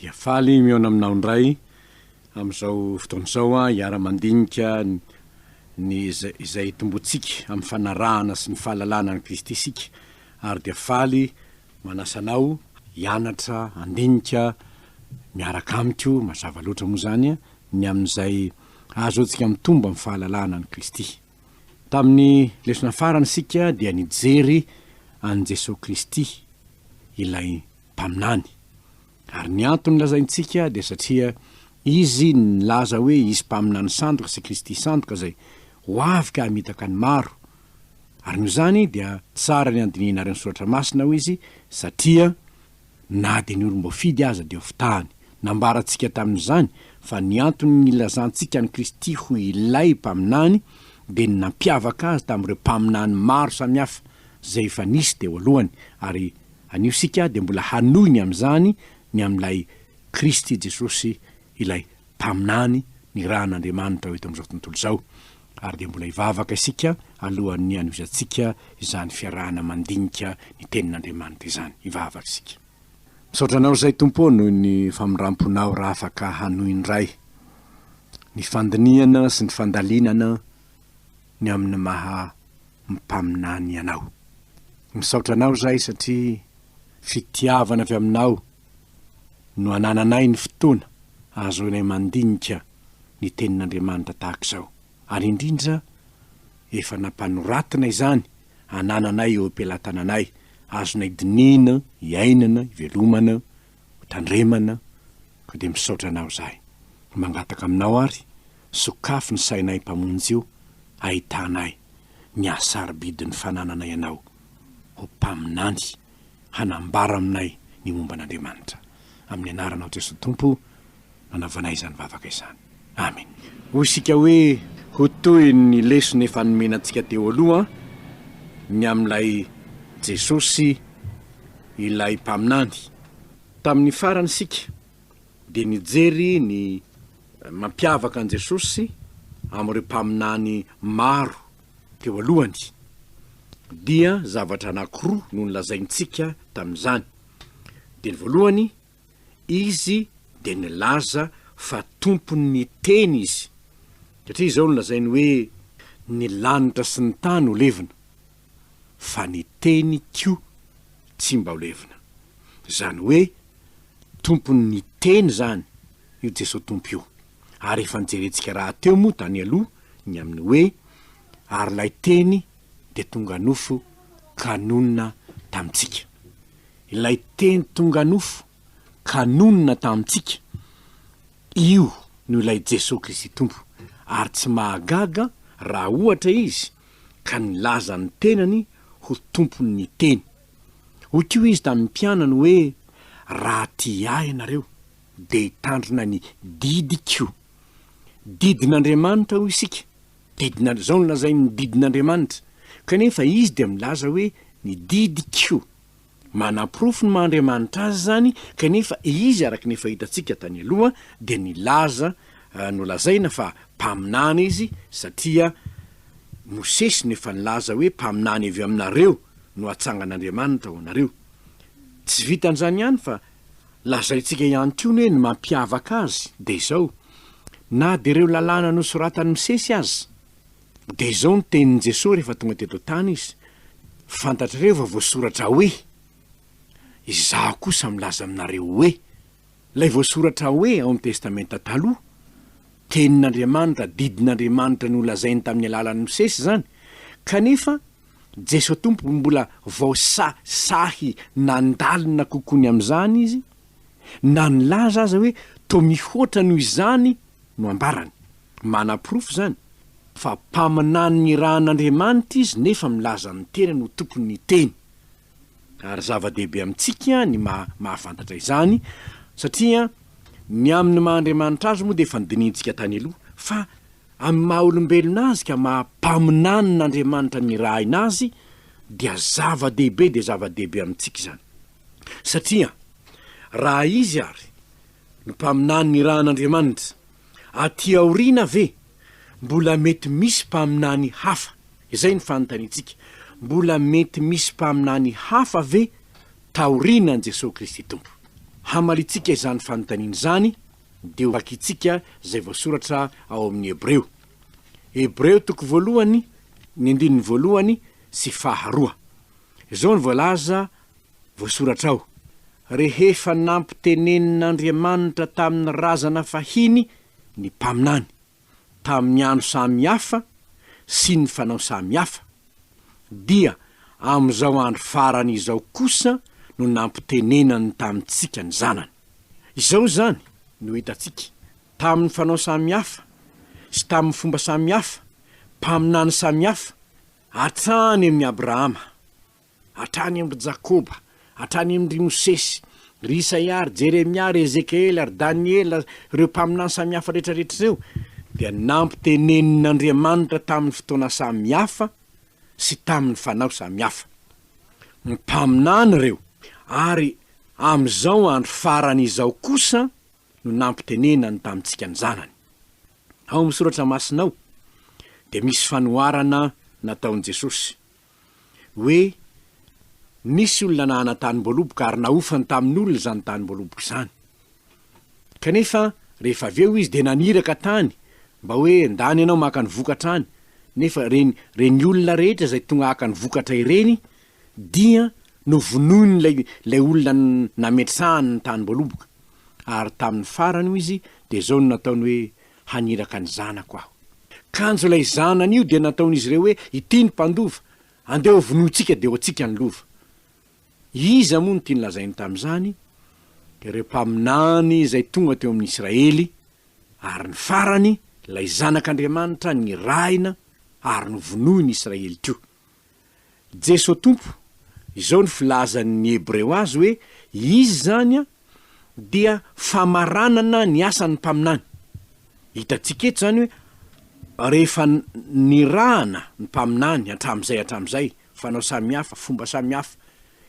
Dia faly miona aminao ndray am'izao fotoan'izao hiara-mandinika ny izay tombotsika amin'ny fanarahana sy ny fahalalana ny Kristy isika. Ary dia faly manasanao hianatra, andinika miaraka amiko mazava loatra moa zany ny amin'izay azo antsika mitomba amin'ny fahalalana ny Kristy. Tamin'ny lesona farany sika dia nijery an Jeso Kristy ilay mpaminany. Ary ny antony lazaintsika dia satria izy nilaza hoe izy mpaminany sandoka sy Kristy sandoka zay ho afaka hamitaka ny maro. Ary noho zany dia tsara ny andinina reny soratra masina ho izy satria na dia ny olom-boafidy aza dia ofitahany. Nambarantsika tamin'izany fa ny antony nilazantsika ny Kristy ho ilay mpaminany dia ny nampiavaka azy tamin'ireo mpaminany maro samihafa zay efa nisy teo alohany. Ary anio sika dia mbola hanohiny amin'izany ny amin'ilay Kristy Jesosy ilay mpaminany ny rahan'Andriamanitra eto amin'izao tontolo izao. Ary dia mbola hivavaka isika alohan'ny hanozatsika izany fiarahana mandinika ny tenin'Andriamanitra izany. Hivavaka isika. Misaotra anao izay tompo noho ny famindramponao raha afaka hanohy indray ny fandiniana sy ny fandalinana ny amin'ny maha mpaminany anao. Misaotra anao izay satria fitiavana avy aminao no anananay ny fotoana azoinay mandinika ny tenin'Andriamanitra tahaka izao. Ary indrindra efa nampanoratana izany anananay eo am-pelatananay, azonay dinina, iainana, ivelomana, tandremana. Ka dia misaotra anao izahay. Mangataka aminao ary sokafo ny sainay mpamonjy io, ahitanay ny asaribidin'ny fanananay anao ho mpaminany hanambara aminay ny momba an'Andriamanitra. Amin'ny anaranao Jeso Tompo nanaovanay izany vavaka izany. Amen. Hoy isika hoe ho toy ny lesona efa nomenantsika teo aloha ny amin'ilay Jesosy ilay mpaminany. Tamin'ny farany sika dia nijery ny mampiavaka an Jesosy amin'ireo mpaminany maro teo alohany. Dia zavatra anankiroa no nilazaintsika tamin'izany. Dia ny voalohany, izy dia nilaza fa tompony teny izy. Satria izao no lazainy hoe ny lanitra sy ny tany ho levina, fa ny teny koa tsy mba ho levina. Zany hoe tompony ny teny zany io Jeso Tompo io. Ary efa nijerentsika raha teo moa tany aloha ny amin'ny hoe ary lay teny dia tonga nofo kanonina tamintsika. Ilay teny tonga nofo kanonina tamintsika io no ilay Jeso Kristy Tompo. Ary tsy mahagaga raha ohatra izy ka nilaza ny tenany ho tompony ny teny. Ho koa izy tamin'ny mpianany hoe raha tia ianareo dia hitandrina ny didiko. Didin'Andriamanitra ho isika. Zao no lazay ny didin'Andriamanitra. Kanefa izy dia milaza hoe ny didiko. Manam-porofo ny maha-Andriamanitra azy zany, kanefa izy araka ny efa hitantsika tany aloha dia nilaza no lazaina fa mpaminany izy satria Mosesy nefa nilaza hoe mpaminany avy aminareo no atsangan'Andriamanitra ho anareo. Tsy vitan'izany ihany fa lazaintsika ihany koa hoe ny mampiavaka azy dia izao. Na dia ireo lalàna nosoratany Mosesy azy dia izao no tenin'i Jesosy rehefa tonga teto tany izy. Fantatrareo fa voasoratra hoe izaho kosa milaza aminareo hoe. Lay voasoratra hoe ao amin'ny testamenta taloha, tenin'Andriamanitra, didin'Andriamanitra no lazainy tamin'ny alalan'ny Mosesy zany. Kanefa Jeso Tompo mbola voasahy nandalina kokoa ny amin'izany izy, na nilaza aza hoe toa mihoatra noho izany no ambarany. Manam-porofo zany fa mpaminany ny rahan'Andriamanitra izy nefa milaza ny teny no tompony ny teny. Ary zava-dehibe amintsika ny mahafantatra izany satria ny amin'ny maha-Andriamanitra azy moa dia efa nidinintsika tany aloha, fa amin'ny maha-olombelona azy ka maha-mpaminany n'Andriamanitra mirahina azy dia zava-dehibe amintsika izany. Satria raha izy ary ny mpaminany ny rahan'Andriamanitra, aty aoriana ve mbola mety misy mpaminany hafa? Izay ny fanontaniantsika. Mbola mety misy mpaminany hafa ve taoriana an Jeso Kristy Tompo? hamalitsika izany fanontaniana izany de vakitsika zay voasoratra ao amin'ny Hebreo. Hebreo toko voalohany, ny andininy voalohany sy faharoa. Izao ny voalaza voasoratra ao. Rehefa nampitenenin'Andriamanitra tamin'ny razana fahiny ny mpaminany, tamin'ny ano samihafa sy ny fanao samihafa, dia am'izao andro farany izao kosa no nampitenenany tamintsika ny zanany. Izao zany no hitantsika tamin'ny fanao samihafa sy tamin'ny fomba samihafa, mpaminany samihafa, hatrany amin'ny Abrahama, hatrany amin'ny Jakoba, hatrany amin'ny Mosesy, ry Isaia, ry Jeremia, ry Ezekiela, ry Daniela, ireo mpaminany samihafa rehetrarehetra ireo, dia nampitenenin'Andriamanitra tamin'ny fotoana samihafa sy tamin'ny fanao samihafa. Mpaminany ireo, ary am'izao andro farany izao kosa no nampitenenany tamintsika ny zanany. Ao amin'ny soratra masinao dia misy fanoharana nataon'i Jesosy hoe nisy olona nahana tany-boaloboka ary naofany tamin'olona zany tany-boaloboka izany. Kanefa rehefa aveo izy dia naniraka tany mba hoe ndany ianao maka ny vokatra any, nefa reny olona rehetra zay tonga haka ny vokatra ireny dia novonoiny lay olona nametrahany ny tany-boaloboka. Ary tamin'ny farany izy dia zao no nataony hoe haniraka ny zanako aho. Kanjo lay zanany io dia nataon'izy ireo hoe ity ny mpandova, andeo vonoitsika dia ho atsika ny lova. Iza moa no tiany lazainy tamin'izany? Ireo mpaminany zay tonga teo amin'ny Israely, ary ny farany lay zanak'Andriamanitra ny raina ary novonoiny Israely teo. Jeso tompo, izao ny filazan'ny Hebreo azy hoe izy zany dia famaranana ny asan'ny mpaminany. Hitantsika eto zany hoe rehefa nirahana ny mpaminany hatram'izay fanao samihafa, fomba samihafa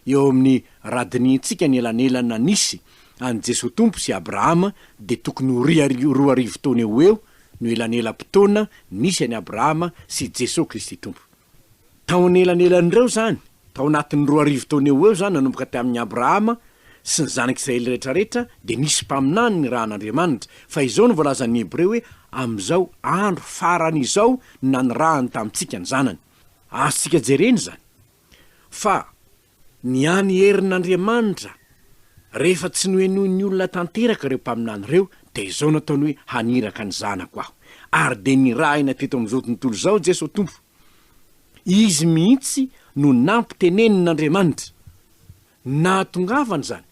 eo amin'ny radinitsika ny elanelana nisy any Jeso tompo sy Abrahama, de tokony ho 4 taona eo no elanelam-potoana nisy any Abrahama sy Jeso Kristy tompo. Tao anelanelan'ireo zany, tao anatin'ny 4 taona eo zany nanomboka tamin'ny Abrahama sy ny zanak'Israely rehetrarehetra de nisy mpaminany ny rahan'Andriamanitra. Fa izao no voalazan'ny Hebreo hoe am'izao andro farany izao nanirahany tamintsika ny zanany. Azontsika jereny zany fa ny any herin'Andriamanitra rehefa tsy nohenoin'ny olona tanteraka ireo mpaminany ireo, de izao nataony hoe haniraka ny zanako aho. Ary de nirahina teto am'izao tontolo zao Jeso tompo. Izy mihitsy no nampitenenin'Andriamanitra. Nahatongavany zany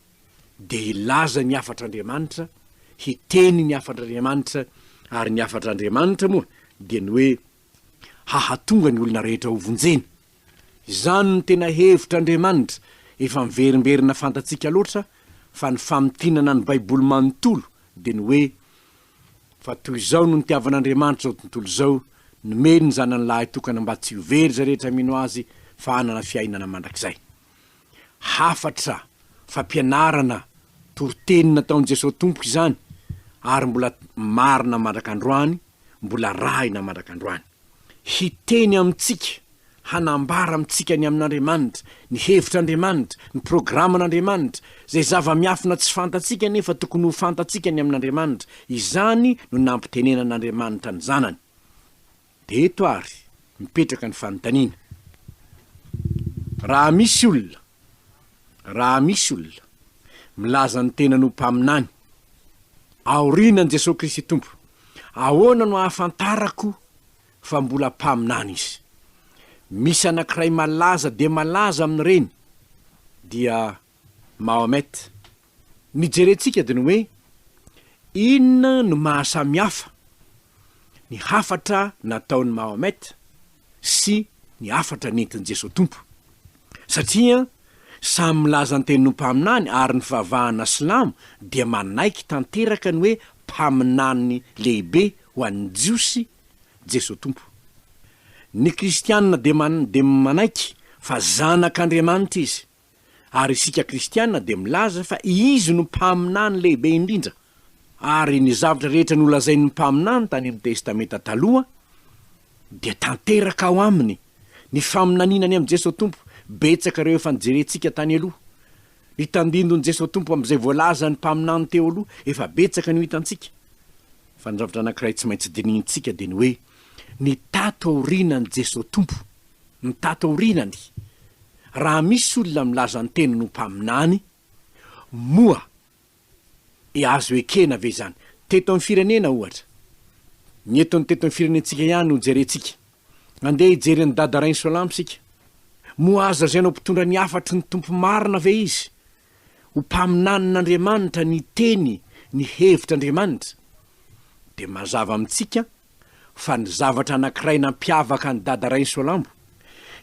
de ilaza ny afatr'Andriamanitra, hiteny ny afatr'Andriamanitra, ary ny afatr'Andriamanitra moa dia ny hoe hahatonga ny olona rehetra ho vonjeny. Izany ny tena hevitr'Andriamanitra efa miverimberina fantatsika loatra, fa ny famitinana ny Baiboly manontolo dia ny hoe fa toy izao no nitiavan'Andriamanitra zao tontolo zao, nomeny ny zanany lahy tokana mba tsy ho very za rehetra mino azy fa hanana fiainana mandrakizay. Hafatra fampianarana toroteny nataon'i Jeso tompo izany, ary mbola marina mandrakandroany, mbola rahina mandrakandroany. Hiteny amintsika, hanambara amintsika ny amin'Andriamanitra, ny hevitr'Andriamanitra, ny programan'Andriamanitra, zay zava-miafina tsy fantatsika nefa tokony ho fantatsika ny amin'Andriamanitra. Izany no nampitenenan'Andriamanitra ny zanany. De eto ary mipetraka ny fanontaniana. Raha misy olona milaza ny tena no mpaminany aorinan' Jeso Kristy tompo, ahoana no ahafantarako fa mbola mpaminany izy? Misy anankiray malaza de malaza amin'ireny dia Mahomet. Nijerentsika dia ny hoe inona no mahasamihafa ny hafatra nataon'ny Mahomet sy ny hafatra nentin'i Jeso tompo. Satria samy milaza ny teny no mpaminany, ary ny fivavahana silamo dia manaiky tanteraka ny hoe mpaminany lehibe ho an'ny jiosy Jeso tompo. Ny kristianina de manaiky fa zanak'Andriamanitra izy, ary isika kristianina de milaza fa izy no mpaminany lehibe indrindra. Ary ny zavatra rehetra no lazain'ny mpaminany tany amin'ny testamenta taloha dia tanteraka ao aminy. Ny faminaninany amin'ny Jeso tompo betsaka ireo efa nijerentsika tany aloha. hitandindony Jeso tompo am'izay voalaza ny mpaminany teo aloha efa betsaka ny hitantsika fa nydravitra anankiray tsy maintsy dinintsika de ny hoe ny tato aorinany Jeso tompo ny tato aorinany raha misy olona milaza ny teny no mpaminany moa azo ekena ve zany teto amin'ny firenena ohatra ny etony teto amin'ny firenentsika ihany no jerentsika andeha hijery ny dada Rainsolamo sika moa azo razainao mpitondra ny afatry ny tompo marina ve izy ho mpaminan'Andriamanitra ny teny ny hevitr'Andriamanitra de mazava amintsika fa ny zavatra anankiray nampiavaka ny dada Rainsolamo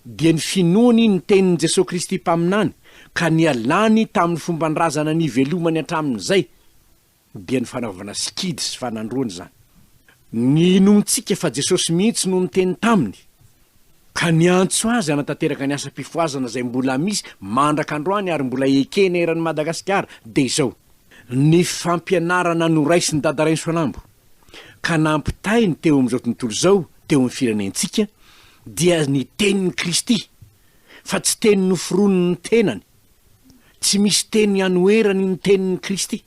dia ny finoany ny tenin'i Jesosy Kristy mpaminany ka ny alany tamin'ny fomba nyrazana ny velomany hatramin'izay dia ny fanaovana sikidy sy fanandroany zany ny inomitsika fa Jesosy mihitsy no niteny taminy ka ny antso azy anatanteraka ny asa mpifoazana zay mbola misy mandrak'androany ary mbola ekena eran'ny Madagasikara de izao ny fampianarana noraisiny dada Rainsolamo ka nampitainy teo am'izao tontolo zao teo amin'ny firenentsika dia ny tenin'ny Kristy fa tsy teny noforoniny ny tenany tsy misy teny anoerany ny tenin'ny Kristy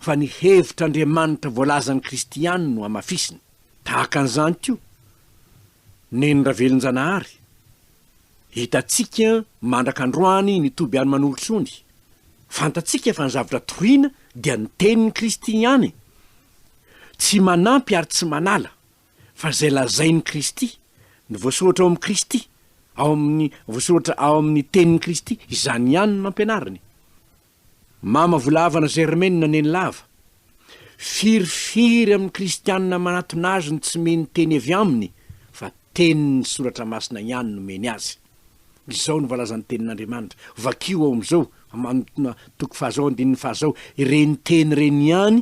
fa ny hevitr'Andriamanitra voalazan'ny kristiany no amafisiny tahaka an'izany tio neny ravelon-janahary hitatsika mandrak'androany ny toby any manolotrony fantatsika fa ny zavatra tohina dia ny tenin'ny Kristy ihany tsy manampy ary tsy manala fa zay lazain'ny Kristy ny voasoratra ao amin'ny Kristy voasoratra ao amin'ny tenin'ny Kristy izany ihany no ampianariny mama volavana Germaine neny lava firifiry amin'ny kristianina manatona azy ny tsy meny teny avy aminy fa tenin'ny soratra masina ihany no meny azy izao ny voalazan'ny tenin'Andriamanitra vakio ao am'izao toko fahazao andininy fahazao ireny teny reny ihany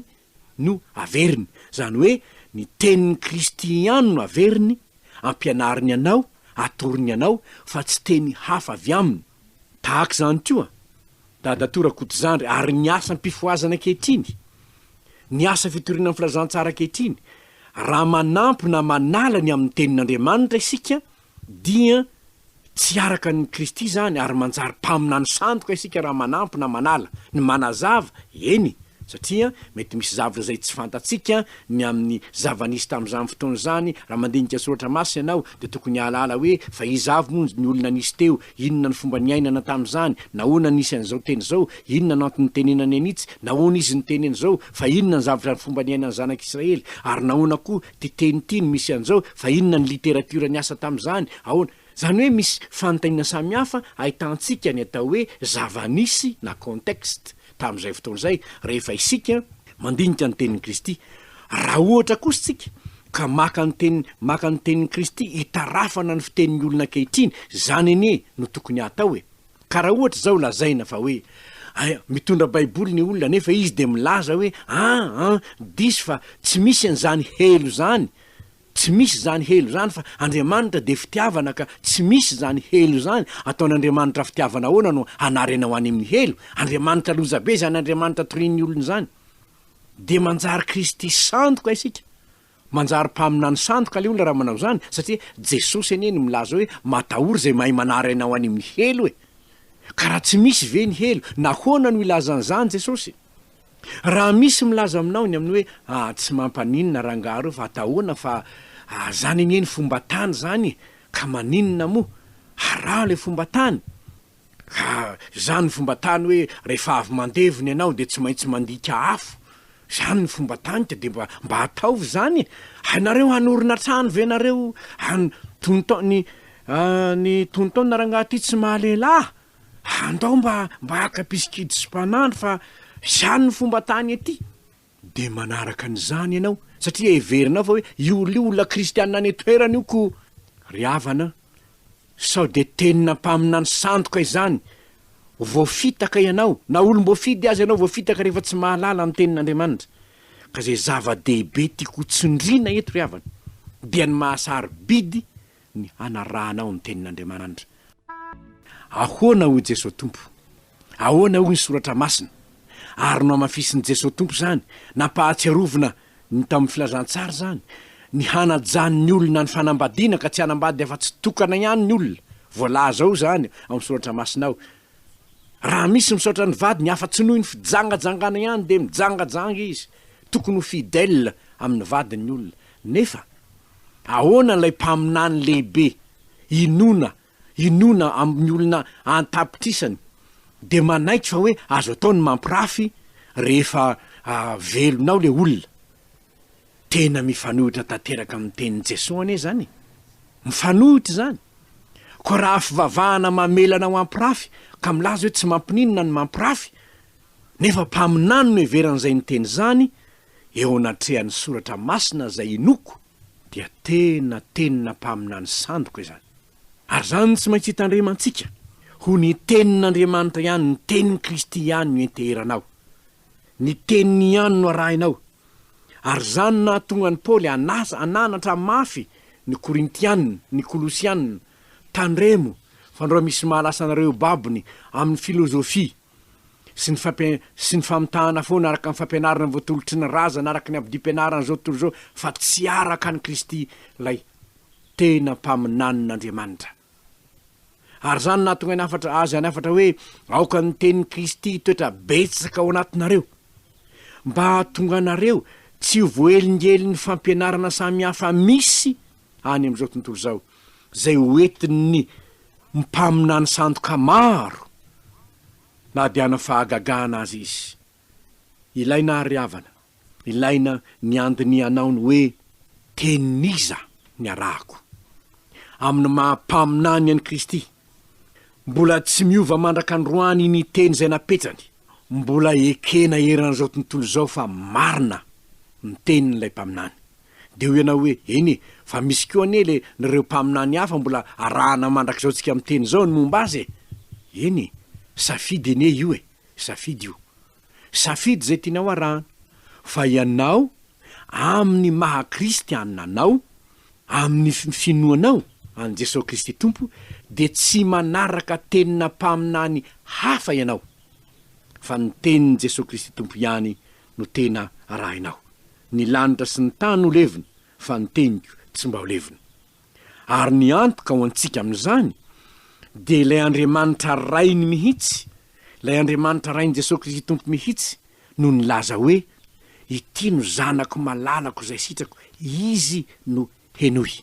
no averiny zany hoe ny tenin'ny Kristy ihany no averiny ampianariny anao atoriny anao fa tsy teny hafa avy aminy tahaka zany tioa dadatora koty-zandry ary ny asa mpifoazana ankehitriny ny asa fitoriana amin'ny filazantsara ankehitriny raha manampy na manala ny amin'ny tenin'Andriamanitra isika dia tsy araka ny Kristy zany ary manjary mpaminany sandoka isika raha manampy na manala ny manazava eny satria mety misy zavatra zay tsy fantatsika ny amin'ny zavanisy tamin'izany fotoana zany raha mandinika soratra masy ianao de tokony alala hoe fa izavy moa ny olona nisy teo inona ny fomba ny ainana tamin'izany nahoana nisy an'izao teny zao inona no antony tenenany anitsy nahoana izy ny teneny zao fa inona ny zavatra ny fomba ny ainany zanak'Israely ary nahoana koa ty teny ty ny misy an'izao fa inona ny literatiora ny asa tamin'izany ahoana zany hoe misy fanontaniana samihafa ahitantsika ny atao hoe zavanisy na contexte tam'izay fotoana zay rehefa isika mandinika ny tenin'ny Kristy raha ohatra kositsika ka maka ny tenin'ny Kristy hitarafana ny fitenin'ny olona ankehitriny zany anie no tokony atao ka raha ohatra zao lazaina fa hoe mitondra baiboly ny olona nefa izy de milaza hoe diso fa tsy misy an'izany helo zany tsy misy zany helo zany fa Andriamanitra de fitiavana ka tsy misy zany helo zany ataon'Andriamanitra fitiavana ahoana no anarena ho any amin'ny helo Andriamanitra loza be zany Andriamanitra torin'ny olony zany de manjary Kristy sandoka isika manjary mpaminany sandoka le olona raha manao zany satria Jesosy anie no milaza hoe matahory zay mahay manarena ho any amin'ny helo ka raha tsy misy ve ny helo nahoana no ilazan'izany Jesosy raha misy milaza aminao ny amin'ny hoe tsy mampaninona rangaro fa atahoana fa zany anie ny fomba tany zany ka maninona moa araha le fomba tany ka zany ny fomba tany hoe rehefa avy mandevony ianao de tsy maintsy mandika afo zany ny fomba tany ka de mba ataovy zany anareo hanorina trano ve nareo ny tontaona rangaty tsy mahalehilahy andao mba akapisikity sy mpanandro fa zany ny fomba tany ety de manaraka an'izany ianao satria everinao fa hoe olona kristianina any toerana io ko ry havana sao de tenina mpaminany sandoka izany voafitaka ianao na olom-boafidy azy ianao voafitaka rehefa tsy mahalala ny tenin'Andriamanitra ka zay zava-dehibe tiako tsindrina eto ry havana dia ny mahasary bidy ny anarahanao ny tenin'Andriamanitra ahoana ho Jesosy tompo ahoana ho ny soratra masina ary no amafisin'ny Jesosy tompo zany nampahatsiarovina ny tamin'ny filazantsara zany ny hanajany olona ny fanambadiana ka tsy hanambady afa tsy tokana ihany ny olona voalaza ao zany amin'ny soratra masinao raha misy misaotra ny vady ny afa-tsy noho ny fijangajangana ihany de mijangajanga izy tokony ho fidèle amin'ny vadiny olona nefa ahoana n'lay mpaminany lehibe inona amin'ny olona antapitrisany de manaiky fa hoe azo ataony mampirafy rehefa velonao le olona tena mifanohitra tanteraka amin'ny tenin'i Jeso ane zany mifanohitra zany ko raha fivavahana mamelana ho ampirafy ka milaza hoe tsy mampininona ny mampirafy nefa mpaminany no heveran'izay ny teny zany eo anatrehan'ny soratra masina zay inoko dia tena tenina mpaminany sandoka izany ary zany tsy maintsy hitandremantsika ho ny tenin'Andriamanitra ihany ny tenin'ny Kristy ihany no enteheranao ny teniny ihany no arahinao ary zany nahatonga ny Paoly ananatra mafy ny Korintianina ny Kolosianina tandremo fandrao misy mahalasa anareo babony amin'ny filozofia sy ny famitahana foana araka ny fampianarana ny voatolotry ny razana araka ny abdi-pianarana zao tontolo zao fa tsy araka ny Kristy lay tena mpaminan'Andriamanitra ary zany nahatonga azy anafatra hoe aoka ny tenin'ny Kristy toetra betsaka ao anatinareo mba hahatonga anareo tsy ho voelingely ny fampianarana samihafa misy any am'izao tontolo zao zay hoentin'ny mpaminany sandoka maro na de ana fahagagana azy izy ilaina ariavana ilaina ny andinianao ny hoe teniza ny arahako amin'ny mahampaminany an'i Kristy mbola tsy miova mandraka androany ny teny zay napetrany mbola ekena eran'izao tontolo zao fa marina ny tenin'lay mpaminany de ho ianao hoe eny fa misy koa ane le nareo mpaminany hafa mbola arahana mandraka zao tsika amin'ny teny zao ny momba azy eny safidy ene io safidy io safidy zay tianao arahana fa ianao amin'ny maha kristiananao amin'ny finoanao an Jesosy Kristy tompo de tsy manaraka tenina mpaminany hafa ianao fa ny tenin'i Jesosy Kristy tompo ihany no tena arahinao ny lanitra sy ny tany ho levina fa ny teniko tsy mba ho levina ary ny antoka ho antsika amin'izany de ilay Andriamanitra rainy mihitsy ilay Andriamanitra rainy Jesosy Kristy tompo mihitsy no nilaza hoe ity no zanako malalako zay sitrako izy no henoy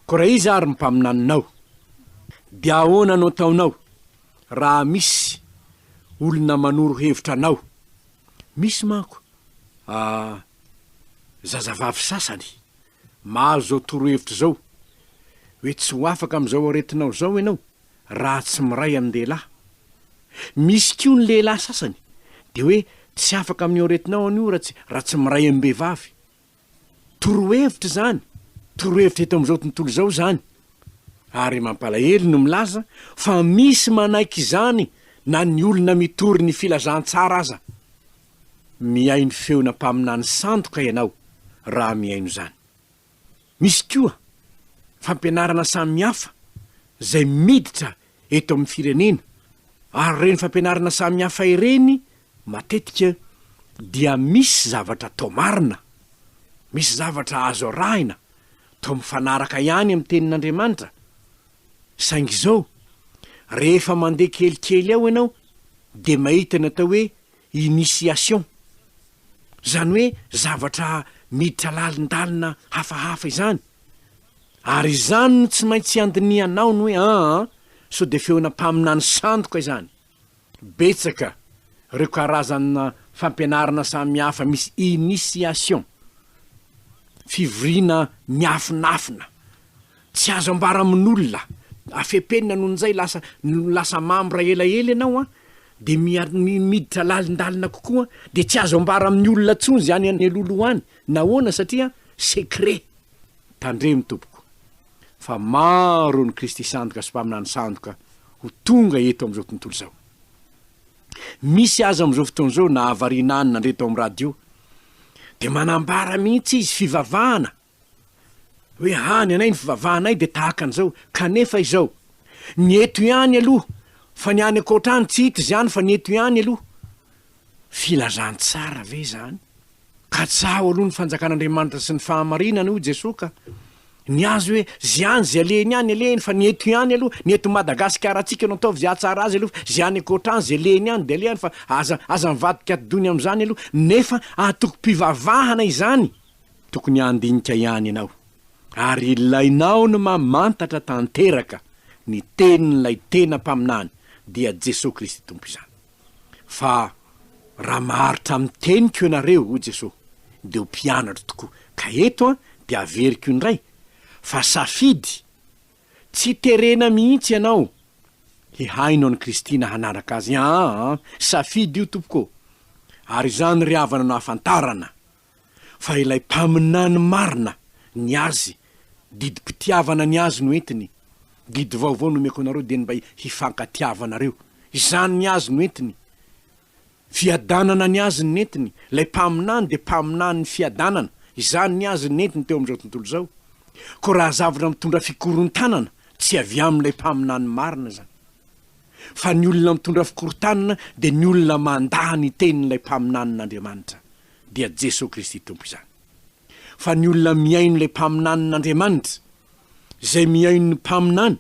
ko raha izy ary mpaminaninao de ahoana no ataonao raha misy olona manoro hevitra anao misy manko zazavavy sasany mahazo zao torohevitra zao hoe tsy ho afaka am'izao aretinao zao ianao raha tsy miray amin'ny lehilahy misy kio ny lehilahy sasany de hoe tsy afaka amin'ny aretinao anio raha tsy miray am-behivavy torohevitra zany torohevitra eto am'izao tontolo zao zany ary mampalahelo no milaza fa misy manaiky izany na ny olona mitory ny filazantsara aza miaino feona mpaminany sandoka ianao raha miaino zany misy koa fampianarana samihafa zay miditra eto amin'ny firenena ary reny fampianarana samihafa ireny matetika dia misy zavatra tao marina misy zavatra azo arahina tao mifanaraka ihany amin'ny tenin'Andriamanitra saingy zao rehefa mandeha kelikely ao ianao de mahita ny atao hoe initiation zany hoe zavatra miditra lalindalina hafahafa izany ary izany no tsy maintsy andinianao ny hoe so de feona mpaminany sandoka izany betsaka reo karazana fampianarana samihafa misy initiation fivoriana miafinafina tsy azo ambara amin'olona afepenina noho nzay lasa mambra elaela ianao de miditra lalindalina kokoa de tsy azo ambara amin'ny olona tsony zany any aloloany nahoana satria secret tandremo tompoko fa maro ny Kristy sandoka sy mpaminany sandoka ho tonga eto am'izao tontolo zao misy aza am'izao fotoana zao na avarinany nandreto amin'ny radio de manambara mihitsy izy fivavahana hoe hany anay ny fivavahanay de tahaka an'izao kanefa izao ny eto ihany aloha fa ny any akoatrany tsy hita izy ihany fa ny eto ihany aloha filazantsara ve zany ka tsaho aloha ny fanjakan'Andriamanitra sy ny fahamarinana io Jesoka ny azy hoe ziany zay aleny any aleny fa ny eto ihany aloha ny eto Madagasikara atsika no ataovy zay atsara azy aloha ziany akoatrany zay leny any de alehany fa aza mivadika atodony am'izany aloha nefa atoko mpivavahana izany tokony andinika ihany ianao ary ilainao no mamantatra tanteraka ny tenin'ilay tena mpaminany dia Jeso Kristy tompo izany fa raha maharitra amin'ny teniko ianareo o Jeso de ho mpianatra tokoa ka eto de averiko indray fa safidy tsy terena mihitsy ianao hihainao ny Kristina hanaraka azy safidy io tompoko ary izany ry havana no hafantarana fa ilay mpaminany marina ny azy didim-pitiavana ny azy no entiny didy vaovao no meko anareo de mba hifankatiavanareo izany ny azy no entiny fiadanana ny azy ny entiny lay mpaminany de mpaminany ny fiadanana izany ny azy ny entiny teo am'izao tontolo zao ko raha zavatra mitondra fikorontanana tsy avy am'ilay mpaminany marina zany fa ny olona mitondra fikorontanana de ny olona mandaha ny tenin'ilay mpaminan'Andriamanitra dia Jeso Kristy tompo izany fa ny olona miaino ilay mpaminan'Andriamanitra zay miaino ny mpaminany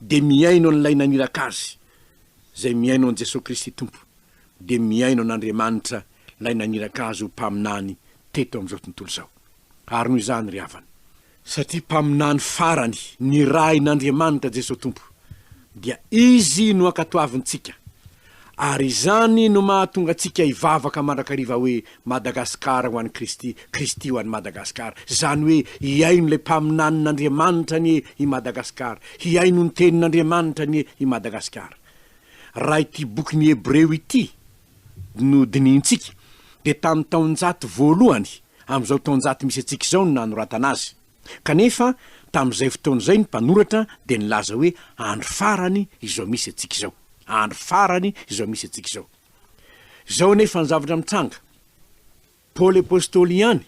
de miaino an'ilay naniraka azy zay miaino an Jeso Kristy tompo de miaino an'Andriamanitra lay naniraka azy ho mpaminany teto am'izao tontolo zao ary noho izany ry havana satria mpaminany farany ny rain'Andriamanitra Jeso tompo dia izy no ankatoavintsika ary izany no mahatonga atsika hivavaka mandrakariva hoe Madagasikara ho an'ny Kristy ho an'ny Madagasikara zany hoe hiaino le mpaminan'Andriamanitra ny i Madagasikara hiaino ny tenin'Andriamanitra ny i Madagasikara raha ity boky ny Hebreo ity no dinintsika de tamin'ny taonjato voalohany am'izao taonjato misy atsika izao no nanoratana azy kanefa tam'izay fotoana izay ny mpanoratra de nilaza hoe andro farany izao misy atsika izao andro farany izao misy atsika izao zao nefa ny zavatra mitranga Paoly apôstôly ihany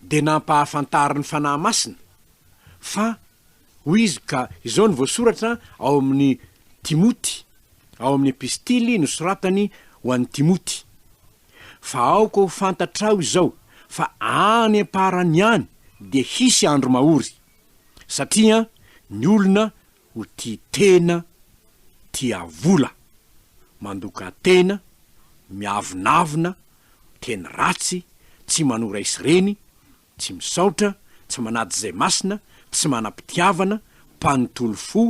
de nampahafantarany fanahy masina fa hoy izy ka izao ny voasoratra ao amin'ny Timoty ao amin'ny epistily nosoratany ho an'ny Timoty fa aoko ho fantatrao izao fa any amparany ihany de hisy andro mahory satria ny olona ho tia tena tia vola mandoka tena miavonavona teny ratsy tsy manora isireny tsy misaotra tsy manady zay masina tsy manam-pitiavana mpanontolo fo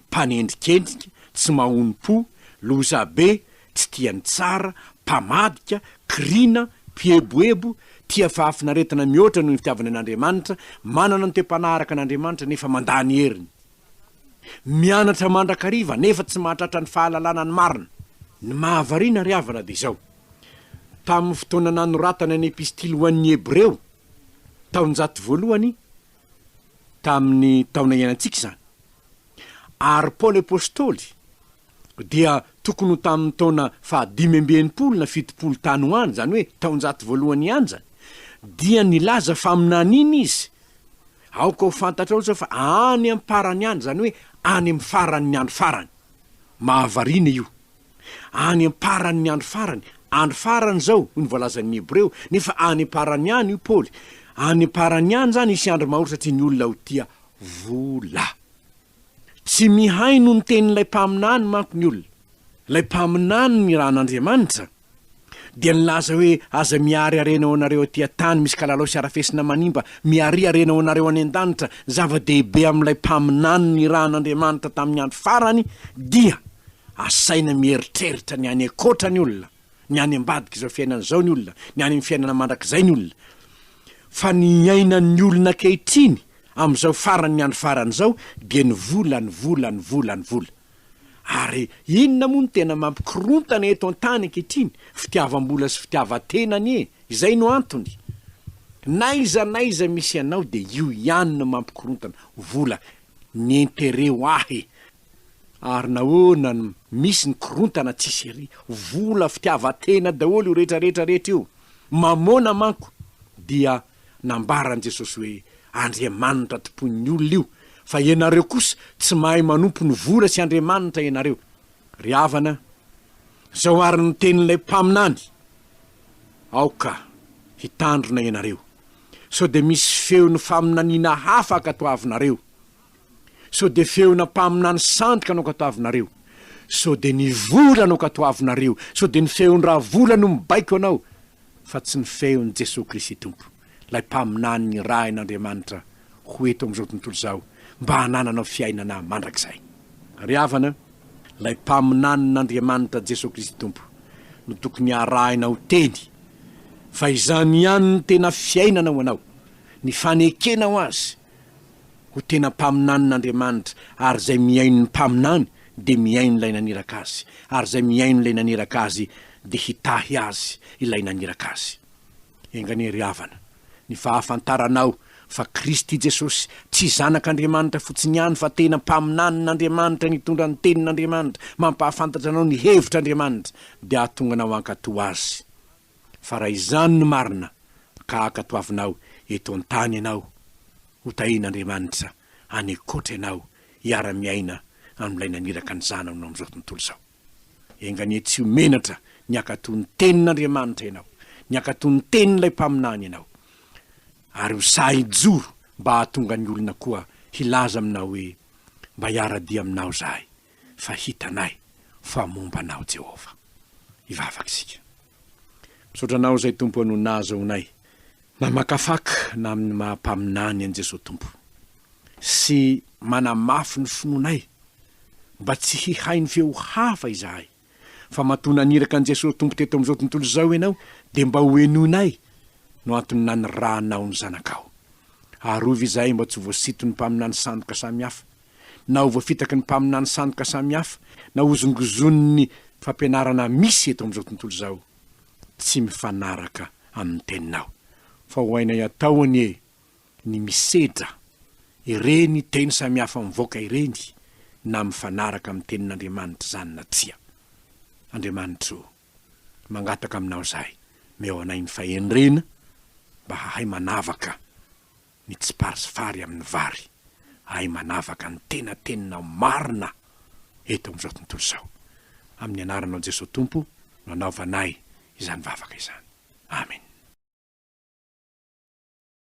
mpanendrikendrika tsy mahonom-po lozabe tsy tiany tsara mpamadika krina pieboebo tia fahafinaretana mihoatra noho ny fitiavana an'Andriamanitra manana ny toe-panaraka an'Andriamanitra nefa mandany heriny mianatra mandrakariva nefa tsy mahatratra ny fahalalana ny marina ny mahavariana ry havana de izao tamin'ny fotoana nanoratana ny epistily ho an'ny Hebreo taonjato voalohany tamin'ny taona iainantsika izany ary Paoly apôstôly dia tokony ho tamin'ny taona 520 na 70 tany ho any zany hoe taonjato voalohany ihany zany dia nilaza fa aminan'iny izy aoka ho fantatrao zao fa any amparany ihany zany hoe any amin'ny farany ny andro farany mahavariana io any amparany ny andro farany zao ny voalazan'ny Hebreo nefa any amparany ihany io Paoly any amparany ihany zany isy andro mahory satria ny olona ho tia vola tsy mihaino ny tenin'ilay mpaminany manko ny olona lay mpaminany ny ran'Andriamanitra dia nilaza hoe aza miary arenao anareo aty tany misy kalalao sy arafesina manimba miary arenao anareo any an-danitra zava-dehibe amin'ilay mpaminany ny ran'Andriamanitra tamin'ny andro farany dia asaina mieritreritra ny any akoatra ny olona ny any ambadika izao fiainana zao ny olona ny any amin'ny fiainana mandrakizay ny olona fa ny ainan'ny olona kehitriny am'izao farany ny andro farany zao dia ny vola ary inona moa ny tena mampikorontana eto an-tany ankehitriny fitiavam-bola sy fitiavan-tenany izay no antony naiza misy anao de io ihany no mampikorontana vola ny intereo ahy ary nahoana misy ny korontana tsisy ery vola fitiavan-tena daholo io rehetrarehetra io mamona manko dia nambaran' Jesosy hoe Andriamanitra tompon'ny olona io fa ianareo kosa tsy mahay manompo ny vola sy Andriamanitra ianareo ry havana zao ary ny tenin'ilay mpaminany aoka hitandrona ianareo sao de misy feony faminaniana hafa akatoavinareo, sao de feona mpaminany santrika anao katoavinareo, sao de ny vola anao katoavinareo, sao de ny feony raha vola no mibaiko anao, fa tsy ny feony Jesosy Kristy tompo. Lay mpaminany ny rain'Andriamanitra ho eto am'izao tontolo zao mba hanananao fiainana mandrakizay. Ary havana, lay mpaminan'Andriamanitra Jesosy Kristy tompo no tokony harahinao teny, fa izany ihany ny tena fiainanao anao, ny fanekenao azy ho tena mpaminan'Andriamanitra, ary zay miaino ny mpaminany de miaino ilay naniraka azy, ary zay miaino ilay naniraka azy de hitahy azy ilay naniraka azy. Enganery havana, ny fahafantaranao fa Kristy Jesosy tsy zanak'Andriamanitra fotsiny ihany, fa tena mpaminan'Andriamanitra, nitondra ny tenin'Andriamanitra, mampahafantatra anao ny hevitr'Andriamanitra, de ahatonga anao ankato azy. Fa raha izany ny marina, ka akatoavinao eto an-tany ianao, ho tahin'Andriamanitra hanekotra ianao hiara-miaina amin'ilay naniraka ny zanany am'izao tontolo zao. Enganie tsy homenatra ny akato ny tenin'Andriamanitra ianao, ny akato ny tenin'ilay mpaminany ianao, ary ho sahijoro mba hahatonga ny olona koa hilaza aminao hoe mba hiara-dia aminao zahay, fa hitanay fa momba anao Jehova. Ivavaka isika. Misotranao zay tompo ano naza honay, na makafaka na amin'ny mahampaminany an' Jesosy tompo, sy manamafy ny finoanay mba tsy hihay ny feo hafa izahay, fa matona aniraka an' Jesosy tompo teto am'izao tontolo zao ianao, de mba hoenonay no antony nanirahanao ny zanakao. Arovy izahay mba tsy voasito ny mpaminany sandoka samihafa, na ho voafitaky ny mpaminany sandoka samihafa, na hozongozon'ny fampianarana misy eto am'izao tontolo zao, tsy mifanaraka amin'ny teninao, fa ho hainay atao anie ny misedra ireny teny samihafa mivoaka ireny, na mifanaraka amin'ny tenin'Andriamanitra zany na tsia. Andriamanitra mangataka aminao zahay, meo anay ny fahendrena mba hahay manavaka ny tsy parisifary amin'ny vary, hahay manavaka ny tena marina eto am'izao tontolo zao. Amin'ny anaranao Jesosy tompo, no anaovanay izany vavaka izany. Amen.